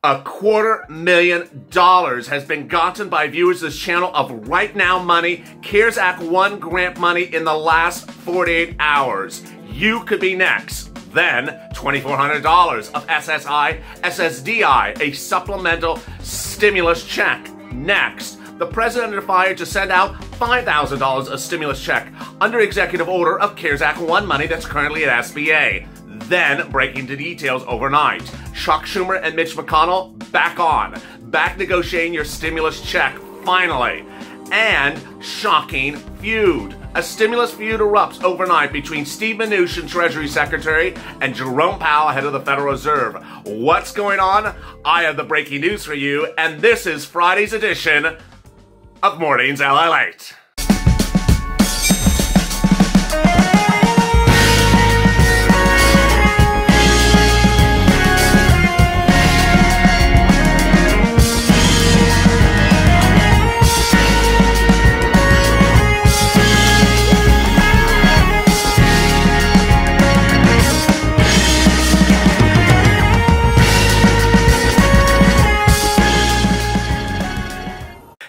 $250,000 has been gotten by viewers of this channel of Right Now money, CARES Act 1 grant money in the last 48 hours. You could be next. Then, $2,400 of SSI, SSDI, a supplemental stimulus check. Next, the president under fire to send out $5,000 of stimulus check under executive order of CARES Act 1 money that's currently at SBA. Then, breaking the details overnight. Chuck Schumer and Mitch McConnell back on. Back negotiating your stimulus check, finally. And shocking feud. A stimulus feud erupts overnight between Steve Mnuchin, Treasury Secretary, and Jerome Powell, head of the Federal Reserve. What's going on? I have the breaking news for you, and this is Friday's edition of Mornings LALATE.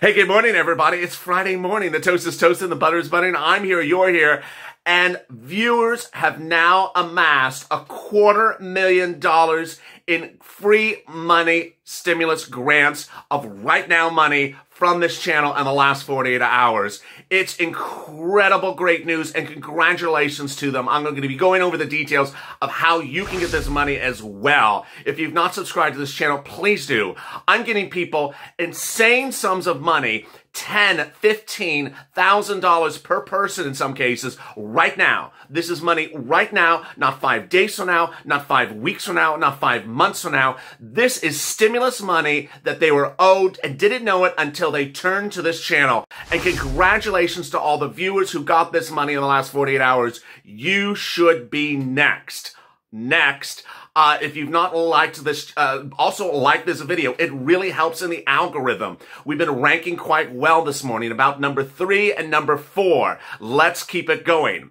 Hey, good morning, everybody. It's Friday morning. The toast is toasted, the butter is buttering. I'm here, you're here. And viewers have now amassed $250,000 in free money stimulus grants of Right Now money from this channel in the last 48 hours. It's incredible, great news, and congratulations to them. I'm going to be going over the details of how you can get this money as well. If you've not subscribed to this channel, please do. I'm getting people insane sums of money, $10,000, $15,000 per person in some cases, right now. This is money right now, not 5 days from now, not 5 weeks from now, not 5 months from now. This is stimulus money that they were owed and didn't know it until they turned to this channel. And congratulations to all the viewers who got this money in the last 48 hours. You should be next. If you've not liked this, also like this video. It really helps in the algorithm. We've been ranking quite well this morning, about number 3 and number 4. Let's keep it going.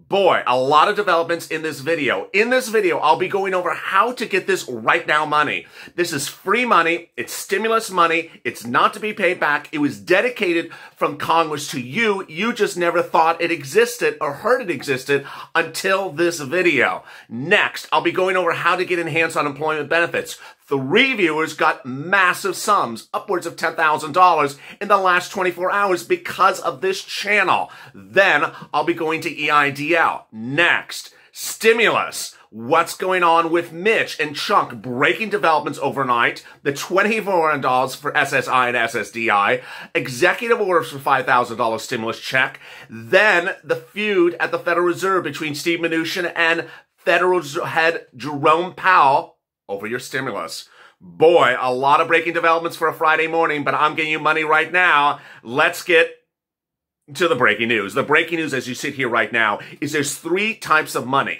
Boy, a lot of developments in this video. In this video, I'll be going over how to get this Right Now money. This is free money. It's stimulus money. It's not to be paid back. It was dedicated from Congress to you. You just never thought it existed or heard it existed until this video. Next, I'll be going over how to get enhanced unemployment benefits. 3 viewers got massive sums, upwards of $10,000 in the last 24 hours because of this channel. Then I'll be going to EIDL. Next, stimulus. What's going on with Mitch and Chunk? Breaking developments overnight. The $2,400 for SSI and SSDI. Executive orders for $5,000 stimulus check. Then the feud at the Federal Reserve between Steve Mnuchin and Federal head Jerome Powell over your stimulus. Boy, a lot of breaking developments for a Friday morning, but I'm getting you money right now. Let's get to the breaking news. The breaking news as you sit here right now is there's 3 types of money.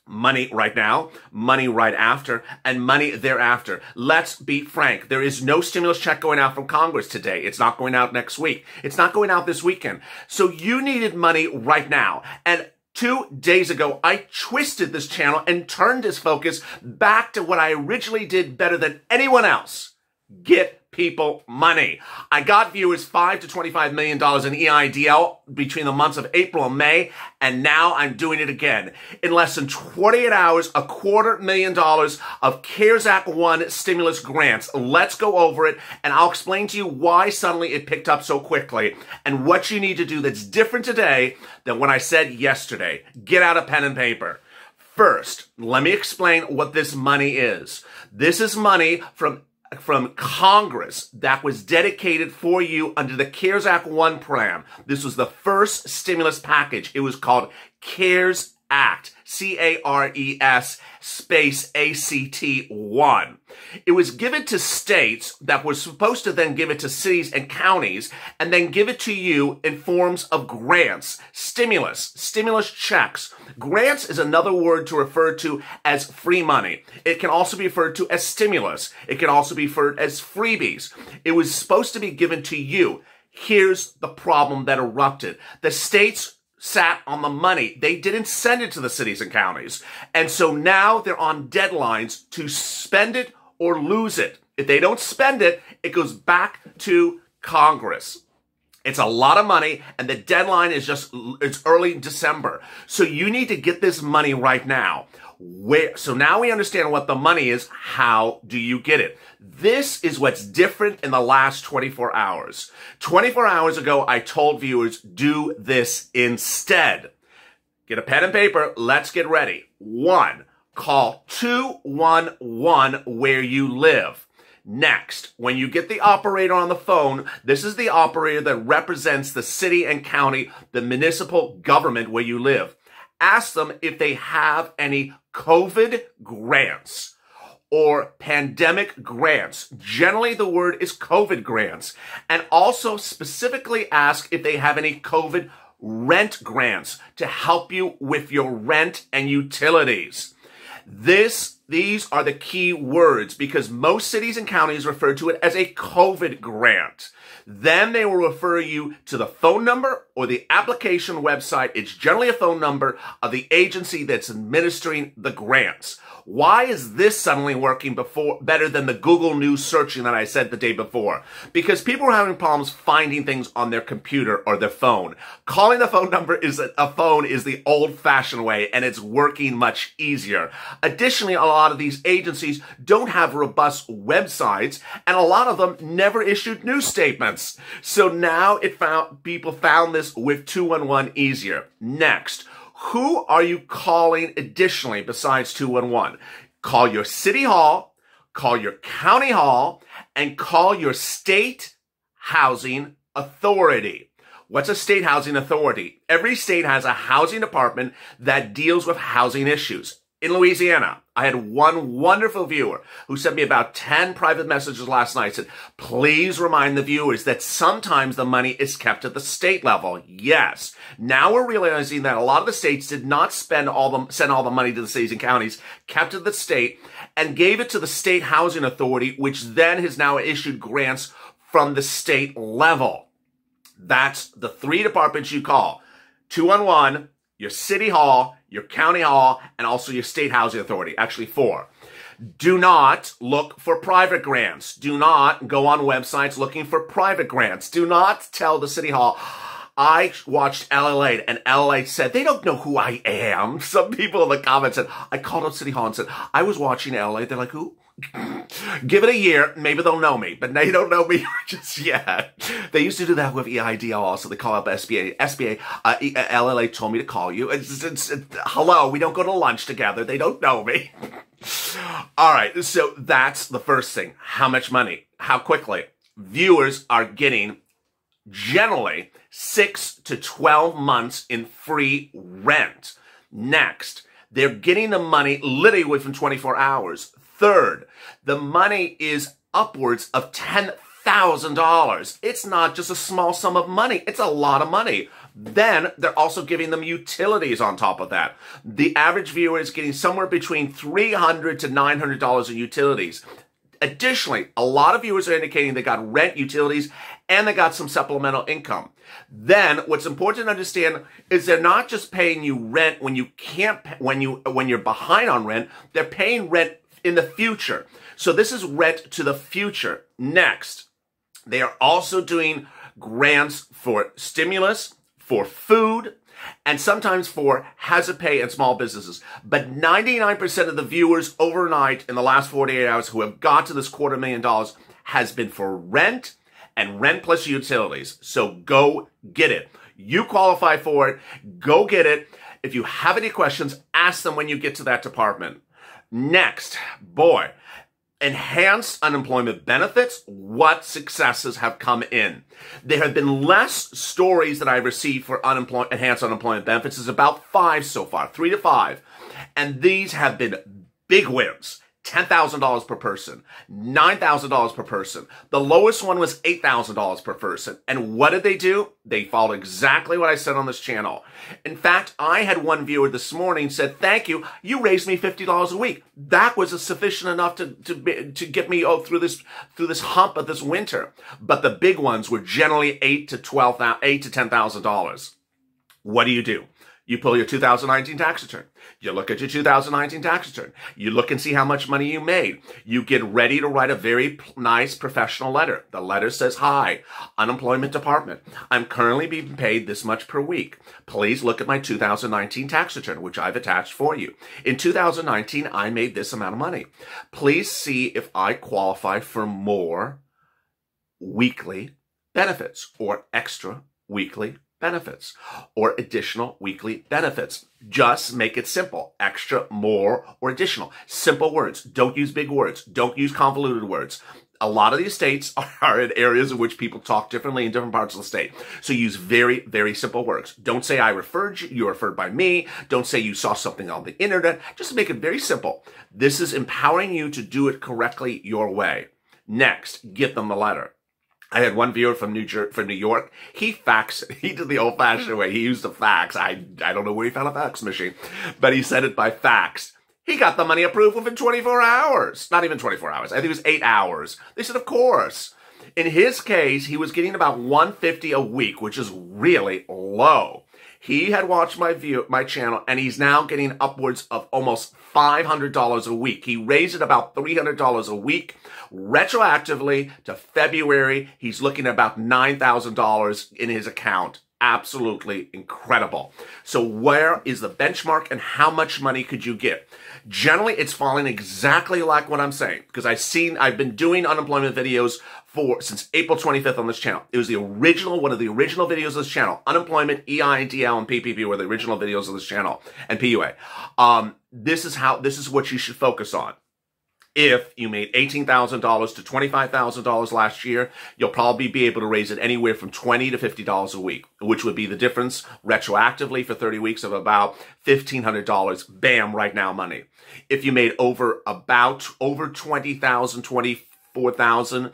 Money right now, money right after, and money thereafter. Let's be frank. There is no stimulus check going out from Congress today. It's not going out next week. It's not going out this weekend. So you needed money right now. And 2 days ago, I twisted this channel and turned this focus back to what I originally did better than anyone else. Get people money. I got viewers $5 to $25 million in EIDL between the months of April and May, and now I'm doing it again. In less than 48 hours, $250,000 of CARES Act 1 stimulus grants. Let's go over it, and I'll explain to you why suddenly it picked up so quickly, and what you need to do that's different today than when I said yesterday. Get out a pen and paper. First, let me explain what this money is. This is money from Congress that was dedicated for you under the CARES Act 1 plan. This was the first stimulus package. It was called CARES Act, C-A-R-E-S space A-C-T 1. It was given to states that were supposed to then give it to cities and counties and then give it to you in forms of grants, stimulus checks. Grants is another word to refer to as free money. It can also be referred to as stimulus. It can also be referred as freebies. It was supposed to be given to you. Here's the problem that erupted. The states sat on the money. They didn't send it to the cities and counties. And so now they're on deadlines to spend it or lose it. If they don't spend it, it goes back to Congress. It's a lot of money, and the deadline is it's early December. So you need to get this money right now. So now we understand what the money is. How do you get it? This is what's different in the last 24 hours. 24 hours ago, I told viewers, do this instead. Get a pen and paper. Let's get ready. 1, call 211 where you live. Next, when you get the operator on the phone, this is the operator that represents the city and county, the municipal government where you live. Ask them if they have any COVID grants or pandemic grants. Generally, the word is COVID grants. And also specifically ask if they have any COVID rent grants to help you with your rent and utilities. These are the key words because most cities and counties refer to it as a COVID grant. Then they will refer you to the phone number or the application website. It's generally a phone number of the agency that's administering the grants. Why is this suddenly working better than the Google News searching that I said the day before? Because people are having problems finding things on their computer or their phone. Calling the phone number is the old-fashioned way, and it's working much easier. Additionally, a lot of these agencies don't have robust websites, and a lot of them never issued news statements. So now people found this with 211 easier. Next. Who are you calling additionally besides 211? Call your city hall, call your county hall, and call your state housing authority. What's a state housing authority? Every state has a housing department that deals with housing issues. In Louisiana, I had one wonderful viewer who sent me about 10 private messages last night. Said, please remind the viewers that sometimes the money is kept at the state level. Yes. Now we're realizing that a lot of the states did not send all the money to the cities and counties, kept it at the state, and gave it to the state housing authority, which then has now issued grants from the state level. That's the 3 departments you call. 211, your city hall, your county hall, and also your state housing authority. Actually 4. Do not look for private grants. Do not go on websites looking for private grants. Do not tell the city hall, I watched LALATE, and LALATE said, they don't know who I am. Some people in the comments said, I called up City Hall and said, I was watching LALATE. They're like, who? Give it a year, maybe they'll know me, but they don't know me just yet. They used to do that with EIDL also. They call up SBA. LALATE told me to call you. Hello, we don't go to lunch together. They don't know me. All right, so that's the first thing. How much money? How quickly? Viewers are getting generally 6 to 12 months in free rent. Next, they're getting the money literally within 24 hours. Third, the money is upwards of $10,000. It's not just a small sum of money. It's a lot of money. Then they're also giving them utilities on top of that. The average viewer is getting somewhere between $300 to $900 in utilities. Additionally, a lot of viewers are indicating they got rent, utilities, and they got some supplemental income. Then, what's important to understand is they're not just paying you rent when you're behind on rent. They're paying rent in the future. So this is rent to the future. Next, they are also doing grants for stimulus, for food, and sometimes for hazard pay and small businesses. But 99% of the viewers overnight in the last 48 hours who have got to this $250,000 has been for rent and rent plus utilities. So go get it. You qualify for it. Go get it. If you have any questions, ask them when you get to that department. Next, boy, enhanced unemployment benefits. What successes have come in? There have been less stories that I've received for enhanced unemployment benefits. It's about 5 so far, 3 to 5. And these have been big wins. $10,000 per person, $9,000 per person. The lowest one was $8,000 per person. And what did they do? They followed exactly what I said on this channel. In fact, I had one viewer this morning said, thank you, you raised me $50 a week. That was sufficient enough to get me through this hump of this winter. But the big ones were generally $8,000 to $10,000. What do? You pull your 2019 tax return. You look at your 2019 tax return. You look and see how much money you made. You get ready to write a very nice professional letter. The letter says, "Hi, Unemployment Department. I'm currently being paid this much per week. Please look at my 2019 tax return, which I've attached for you. In 2019, I made this amount of money. Please see if I qualify for more weekly benefits or extra weekly benefits or additional weekly benefits." Just make it simple. Extra, more, or additional. Simple words. Don't use big words. Don't use convoluted words. A lot of these states are in areas in which people talk differently in different parts of the state. So use very, very simple words. Don't say "I referred you," "you referred by me." Don't say "you saw something on the internet." Just make it very simple. This is empowering you to do it correctly your way. Next, get them the letter. I had one viewer from New York. He faxed it. He did the old-fashioned way. He used a fax. I don't know where he found a fax machine, but he sent it by fax. He got the money approved within 24 hours. Not even 24 hours. I think it was 8 hours. They said, of course. In his case, he was getting about $150 a week, which is really low. He had watched my channel, and he's now getting upwards of almost $500 a week. He raised it about $300 a week. Retroactively to February, he's looking at about $9,000 in his account. Absolutely incredible. So where is the benchmark and how much money could you get? Generally, it's falling exactly like what I'm saying, because I've been doing unemployment videos since April 25th on this channel. It was one of the original videos of this channel. Unemployment, EIDL, and PPP were the original videos of this channel, and PUA. This is what you should focus on. If you made $18,000 to $25,000 last year, you'll probably be able to raise it anywhere from $20 to $50 a week, which would be the difference retroactively for 30 weeks of about $1,500. Bam, right now money. If you made over $20,000, $24,000,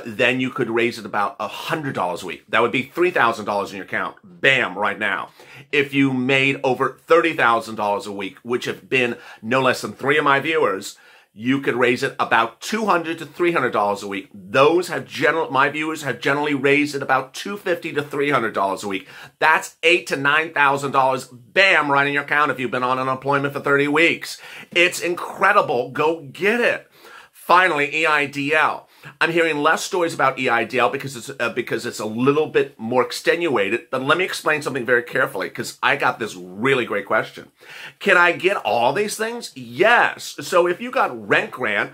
then you could raise it about $100 a week. That would be $3,000 in your account. Bam, right now. If you made over $30,000 a week, which have been no less than 3 of my viewers, you could raise it about $200 to $300 a week. My viewers have generally raised it about $250 to $300 a week. That's $8,000 to $9,000, bam, right in your account if you've been on unemployment for 30 weeks. It's incredible. Go get it. Finally, EIDL. I'm hearing less stories about EIDL because it's a little bit more extenuated, but let me explain something very carefully because I got this really great question. Can I get all these things? Yes. So if you got rent grant,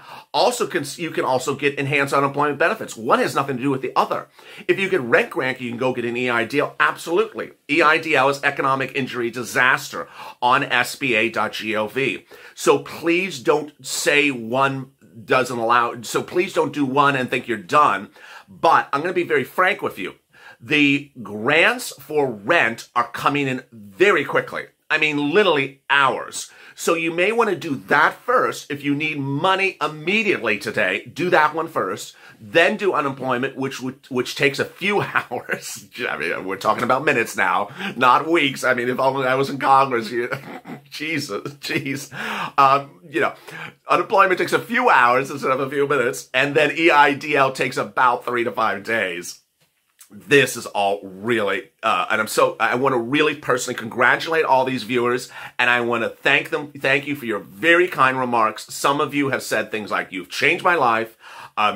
you can also get enhanced unemployment benefits. One has nothing to do with the other. If you get rent grant, you can go get an EIDL. Absolutely. EIDL is economic injury disaster on SBA.gov. So please don't say one doesn't allow, so please don't do one and think you're done. But I'm going to be very frank with you. The grants for rent are coming in very quickly. I mean, literally hours. So you may want to do that first. If you need money immediately today, do that one first. Then do unemployment, which takes a few hours. I mean, we're talking about minutes now, not weeks. I mean, if only I was in Congress, jeez. Unemployment takes a few hours instead of a few minutes, and then EIDL takes about 3 to 5 days. This is all really, and I want to really personally congratulate all these viewers, and I want to thank you for your very kind remarks. Some of you have said things like, "You've changed my life.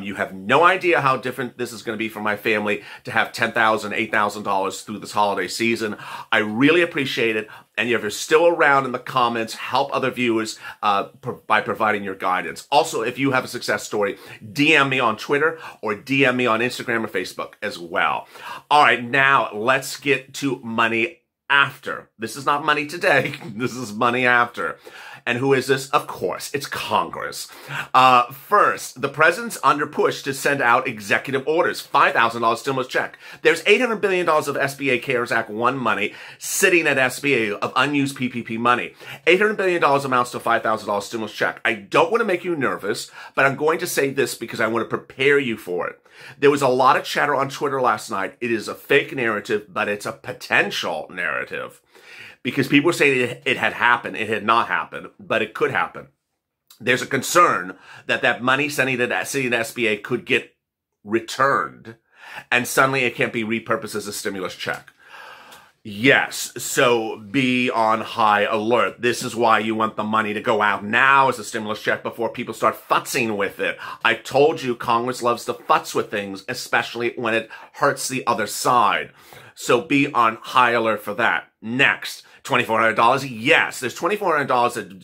You have no idea how different this is going to be for my family to have $10,000, $8,000 through this holiday season." I really appreciate it. And if you're still around in the comments, help other viewers by providing your guidance. Also, if you have a success story, DM me on Twitter or DM me on Instagram or Facebook as well. All right, now let's get to money after. This is not money today. This is money after. And who is this? Of course, it's Congress. First, the president's under push to send out executive orders. $5,000 stimulus check. There's $800 billion of SBA CARES Act 1 money sitting at SBA of unused PPP money. $800 billion amounts to $5,000 stimulus check. I don't want to make you nervous, but I'm going to say this because I want to prepare you for it. There was a lot of chatter on Twitter last night. It is a fake narrative, but it's a potential narrative. Because people were saying it had happened. It had not happened, but it could happen. There's a concern that money sitting at SBA could get returned, and suddenly it can't be repurposed as a stimulus check. Yes, so be on high alert. This is why you want the money to go out now as a stimulus check before people start futzing with it. I told you Congress loves to futz with things, especially when it hurts the other side. So be on high alert for that. Next, $2,400. Yes, there's $2,400 that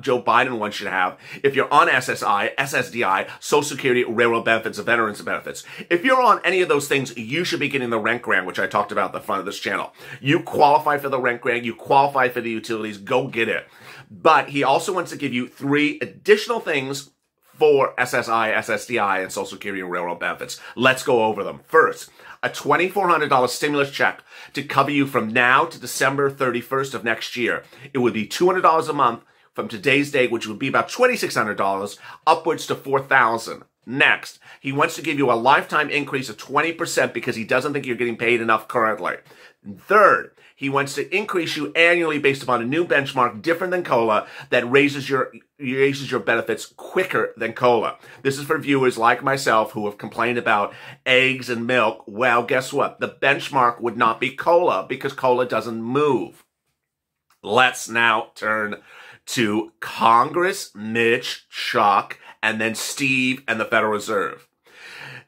Joe Biden wants you to have if you're on SSI, SSDI, Social Security, Railroad benefits, and Veterans benefits. If you're on any of those things, you should be getting the rent grant, which I talked about at the front of this channel. You qualify for the rent grant. You qualify for the utilities. Go get it. But he also wants to give you 3 additional things for SSI, SSDI, and Social Security and Railroad benefits. Let's go over them. First, a $2,400 stimulus check to cover you from now to December 31st of next year. It would be $200 a month from today's date, which would be about $2,600, upwards to $4,000. Next, he wants to give you a lifetime increase of 20% because he doesn't think you're getting paid enough currently. And third, he wants to increase you annually based upon a new benchmark different than COLA that raises your benefits quicker than COLA. This is for viewers like myself who have complained about eggs and milk. Well, guess what? The benchmark would not be COLA because COLA doesn't move. Let's now turn to Congress, Mitch, Chuck, and then Steve and the Federal Reserve.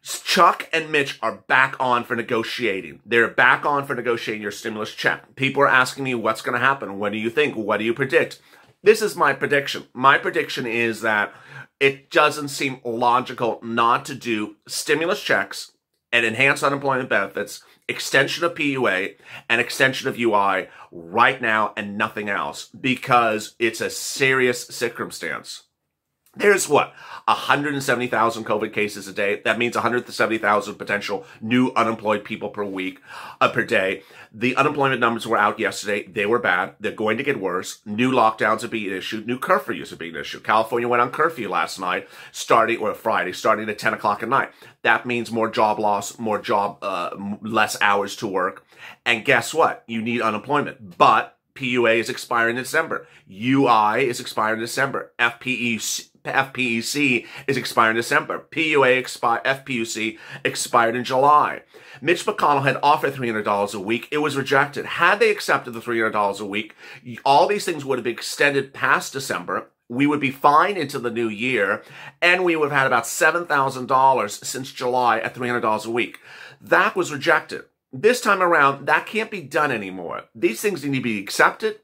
Chuck and Mitch are back on for negotiating. They're back on for negotiating your stimulus check. People are asking me, what's going to happen? What do you think? What do you predict? This is my prediction. My prediction is that it doesn't seem logical not to do stimulus checks and enhanced unemployment benefits, extension of PUA, and extension of UI right now and nothing else because it's a serious circumstance. There's what? 170,000 COVID cases a day. That means 170,000 potential new unemployed people per day. The unemployment numbers were out yesterday. They were bad. They're going to get worse. New lockdowns are being issued. New curfews are being issued. California went on curfew last night, starting at 10 o'clock at night. That means more job loss, less hours to work. And guess what? You need unemployment. But PUA is expiring in December. UI is expiring in December. FPUC is expiring in December. FPUC expired in July. Mitch McConnell had offered $300 a week. It was rejected. Had they accepted the $300 a week, all these things would have been extended past December. We would be fine into the new year, and we would have had about $7,000 since July at $300 a week. That was rejected. This time around, that can't be done anymore. These things need to be accepted.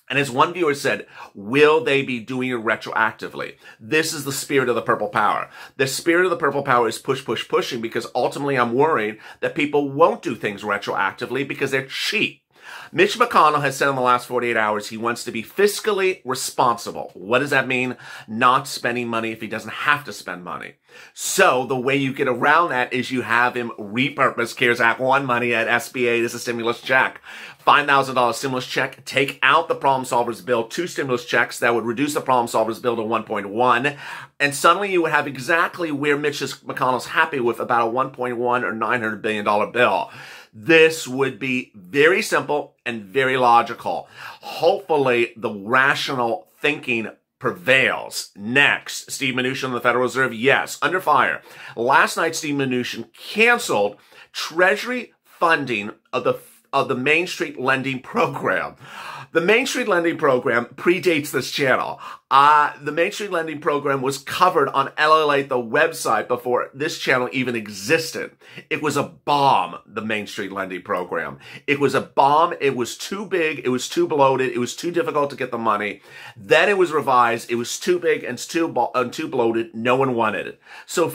And as one viewer said, will they be doing it retroactively? This is the spirit of the purple power. The spirit of the purple power is pushing because ultimately I'm worried that people won't do things retroactively because they're cheap. Mitch McConnell has said in the last 48 hours he wants to be fiscally responsible. What does that mean? Not spending money if he doesn't have to spend money. So the way you get around that is you have him repurpose CARES Act 1 money at SBA as a stimulus check. $5,000 stimulus check, take out the Problem Solvers bill, 2 stimulus checks that would reduce the Problem Solvers bill to 1.1, and suddenly you would have exactly where McConnell's happy with, about a 1.1 or $900 billion bill. This would be very simple and very logical. Hopefully, the rational thinking prevails. Next, Steve Mnuchin of the Federal Reserve, yes, under fire. Last night, Steve Mnuchin canceled Treasury funding of the Main Street Lending Program. The Main Street Lending Program predates this channel. The Main Street Lending Program was covered on LALATE, the website, before this channel even existed. It was a bomb, the Main Street Lending Program. It was a bomb. It was too big. It was too bloated. It was too difficult to get the money. Then it was revised. It was too big and too bloated. No one wanted it. So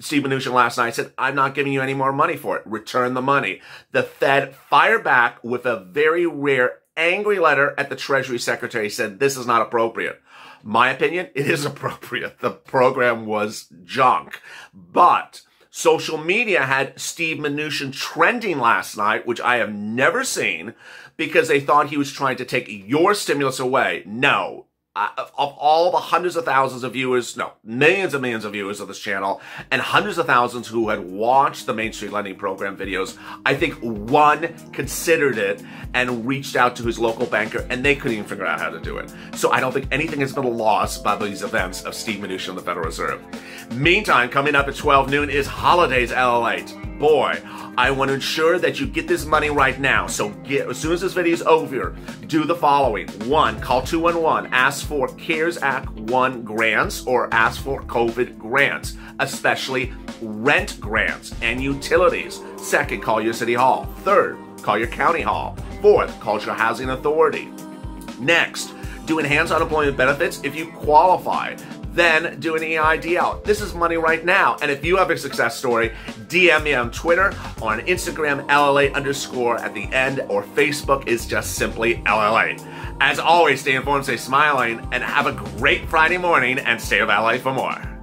Steve Mnuchin last night said, I'm not giving you any more money for it. Return the money. The Fed fired back with a very rare angry letter at the Treasury Secretary, said this is not appropriate. My opinion, it is appropriate. The program was junk. But social media had Steve Mnuchin trending last night, which I have never seen, because they thought he was trying to take your stimulus away. No. Of all the hundreds of thousands of viewers, no, millions and millions of viewers of this channel, and hundreds of thousands who had watched the Main Street Lending Program videos, I think one considered it and reached out to his local banker, and they couldn't even figure out how to do it. So I don't think anything has been lost by these events of Steve Mnuchin of the Federal Reserve. Meantime, coming up at 12 noon is Holidays LALATE. boy, I want to ensure that you get this money right now. So as soon as this video is over, do the following. 1, call 211, ask for CARES Act 1 grants or ask for COVID grants, especially rent grants and utilities. 2nd, call your city hall. 3rd, call your county hall. 4th, call your housing authority. Next, do enhanced unemployment benefits if you qualify. Then do an EIDL. This is money right now. And if you have a success story, DM me on Twitter or on Instagram, LLA_ at the end, or Facebook is just simply LLA. As always, stay informed, stay smiling, and have a great Friday morning, and stay with LA for more.